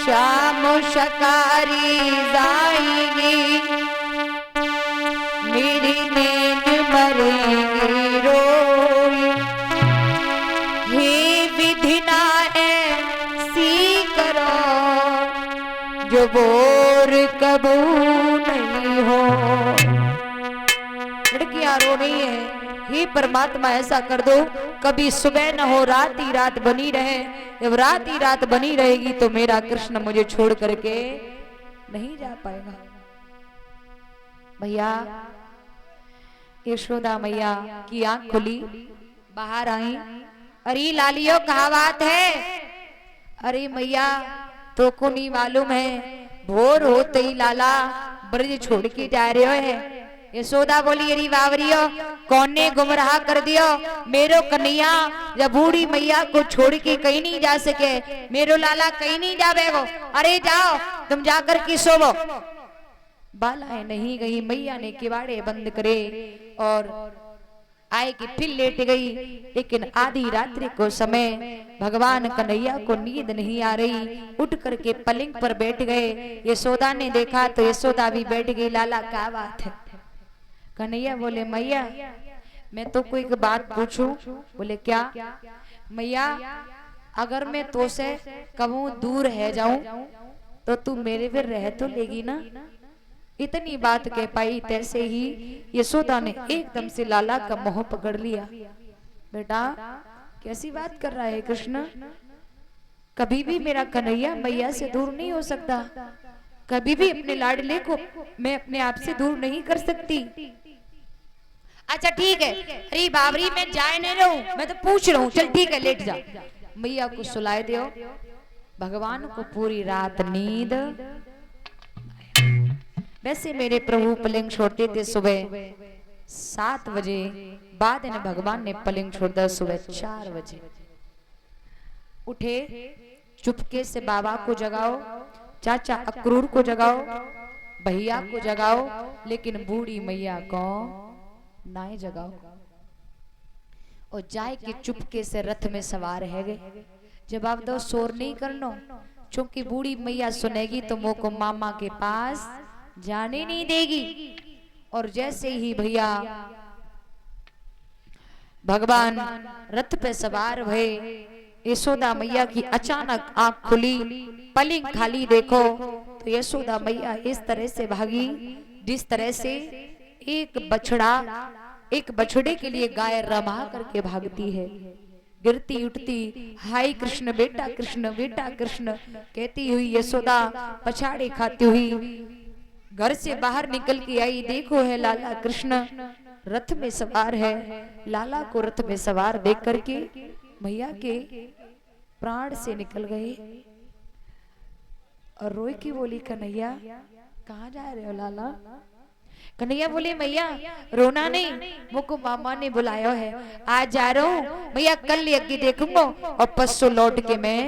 श्याम शकारी जाएंगी, मेरी नींद मरेगी रोई। हे विधि ना ऐसी करो, जो बोर कबू नहीं हो। लड़कियां रो रही है, हे परमात्मा ऐसा कर दो कभी सुबह न हो, रात ही रात बनी रहे। जब रात ही रात बनी रहेगी तो मेरा कृष्ण मुझे छोड़ करके नहीं जा पाएगा। भैया यशोदा मैया की आंख खुली, बाहर आई। अरे लालियो कहा बात है? अरे मैया तो को नहीं मालूम है, भोर होते ही लाला ब्रज छोड़ के जा रहे हो। यशोदा बोली अरे बावरियो कौन ने गुमराह कर दियो मेरो कन्हैया, जब बूढ़ी मैया को छोड़ के कहीं नहीं जा सके, मेरो लाला कहीं नहीं जावे वो। अरे जाओ तुम जाकर के सोवो। बालाएं नहीं गई, मैया ने किवाड़े बंद करे और आए कि फिर लेट गई। लेकिन आधी रात्रि को समय भगवान कन्हैया को नींद नहीं आ रही, उठ करके पलंग पर बैठ गए। यशोदा ने देखा तो यशोदा भी बैठ गई। लाला क्या बात है? कन्हैया बोले मैया मैं तो कोई एक बात पूछूं। बोले क्या? मैया अगर मैं तो से कहूं दूर है जाऊं तो तू मेरे फिर रह तो लेगी ना? इतनी बात कह पाई, तैसे ही यशोदा ने एकदम से लाला का मोह पकड़ लिया। बेटा कैसी बात कर रहा है कृष्ण? कभी भी मेरा कन्हैया मैया से दूर नहीं हो सकता, कभी भी अपने लाडले को मैं अपने आप से दूर नहीं कर सकती। अच्छा ठीक है, अरे बाबरी मैं जाए नहीं रहूं, मैं तो पूछ रहा हूं। चल ठीक है लेट जा। मैया को सुलाए दियो। भगवान को पूरी रात नींद। वैसे मेरे प्रभु पलंग छोड़ते थे सुबह 7 बजे, बाद में भगवान ने पलंग छोड़ दिया सुबह 4 बजे। उठे चुपके से बाबा को जगाओ, चाचा अक्रूर को जगाओ, भैया को जगाओ, लेकिन बूढ़ी मैया को ना जगाओ। और जाए के चुपके से रथ में सवार है गए। जवाब दो शोर नहीं करना, क्योंकि बूढ़ी मैया सुनेगी तो मुंह को मामा के पास जाने नहीं देगी। और जैसे ही भैया भगवान रथ पे सवार हुए, यशोदा मैया की अचानक आंख खुली, पलंग खाली देखो तो यशोदा मैया इस तरह से भागी जिस तरह से एक बछड़े के लिए गाय रमा करके भागती है। गिरती उठती हाय कृष्ण बेटा कृष्ण कहती हुई यशोदा पछाड़े खाती हुई घर से बाहर निकल के आई। देखो है लाला कृष्ण रथ में सवार है। लाला को रथ में सवार देख करके मैया के प्राण से निकल गए और रोई की बोली कन्हैया कहाँ जा रहे हो लाला? कन्हैया बोले मैया रोना नहीं, मुझको मामा ने बुलाया है, आज जा रहा हूँ मैया, कल यज्ञ देखूंगा और परसों लौट के मैं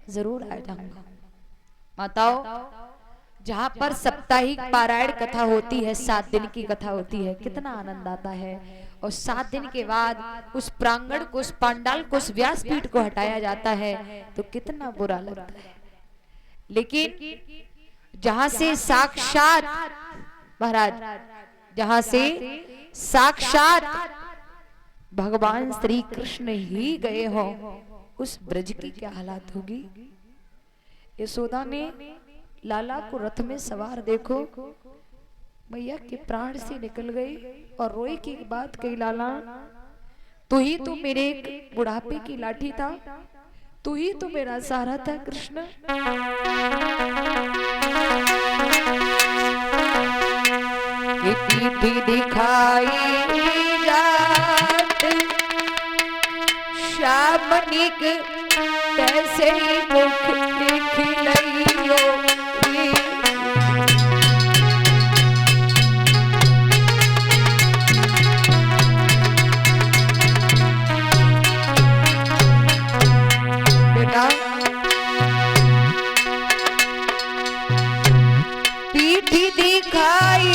जरूर आ जाऊंगा। माताओं जहाँ पर साप्ताहिक पारायण कथा होती है, 7 दिन की कथा होती है, कितना आनंद आता है। और 7 दिन के बाद उस प्रांगण को, उस पंडाल को, उस व्यासपीठ को हटाया जाता है तो कितना बुरा लगता है। लेकिन जहां से साक्षात महाराज, जहां से साक्षात भगवान श्री कृष्ण ही गए हो, उस ब्रज की क्या हालत होगी। यशोदा ने लाला को रथ में सवार देखो मैया के प्राण से निकल गई और रोई की बात कही, लाला तू ही तो मेरे एक बुढ़ापे की लाठी था, तू ही तो मेरा सहारा था कृष्ण। पीठी दिखाई जात शामनिक कैसे मुख दिखलइयो बेटा। पीठी दिखाई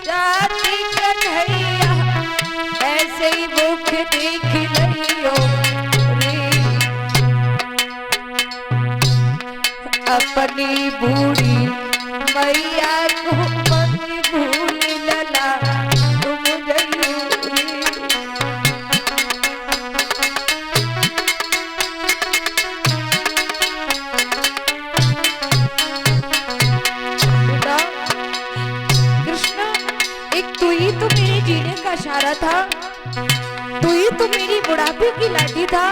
जाती कन्हैया ऐसे ही मुख देख लियो रे। अपनी बूढ़ी मैया को मत भूल लला तुम जरूरी। कृष्ण, एक तू ही तो मेरे जीने का इशारा था, तू ही तो मेरी बुढ़ापे की लाठी था।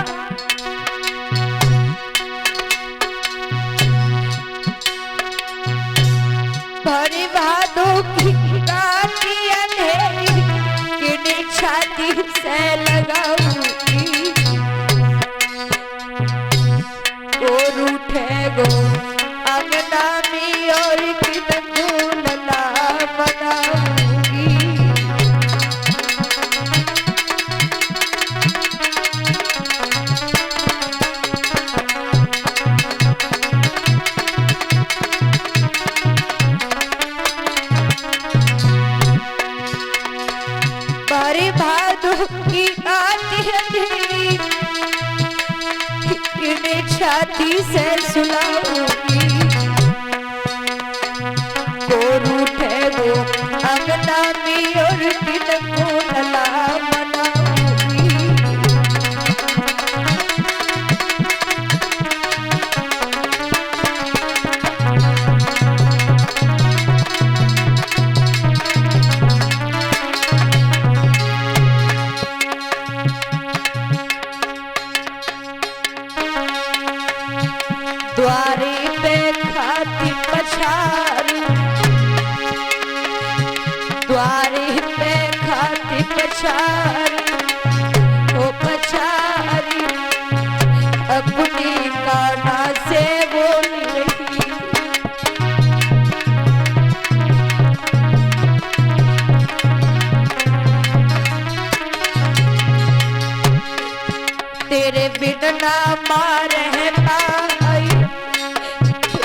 भरे भादों की राती अंधेरी किने छाती से लगाऊंगी, और उठे गो अंगना में और किनको लला बनाऊंगी। भरे भादों की आती अंधेरी किने छाती से सुलाऊंगी, और उठे वो अंगना में और किनको लला बनाऊंगी। द्वारे पे खाती पछारी, द्वारे पे खाती पछारी, ओ पछारी अपनी कान्हा से बोल रही। तेरे बिना मार है पाई,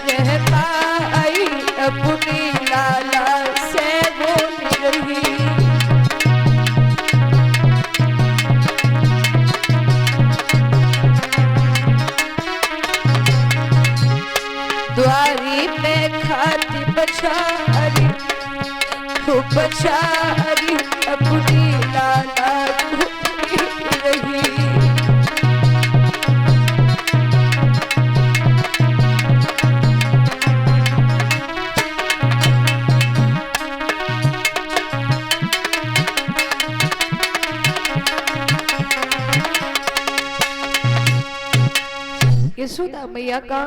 रह पाई अपनी लाला से बोल रही। द्वारी पे खाती पछारी, हो पछारी अपनी लाला को रही। यशोदा मैया का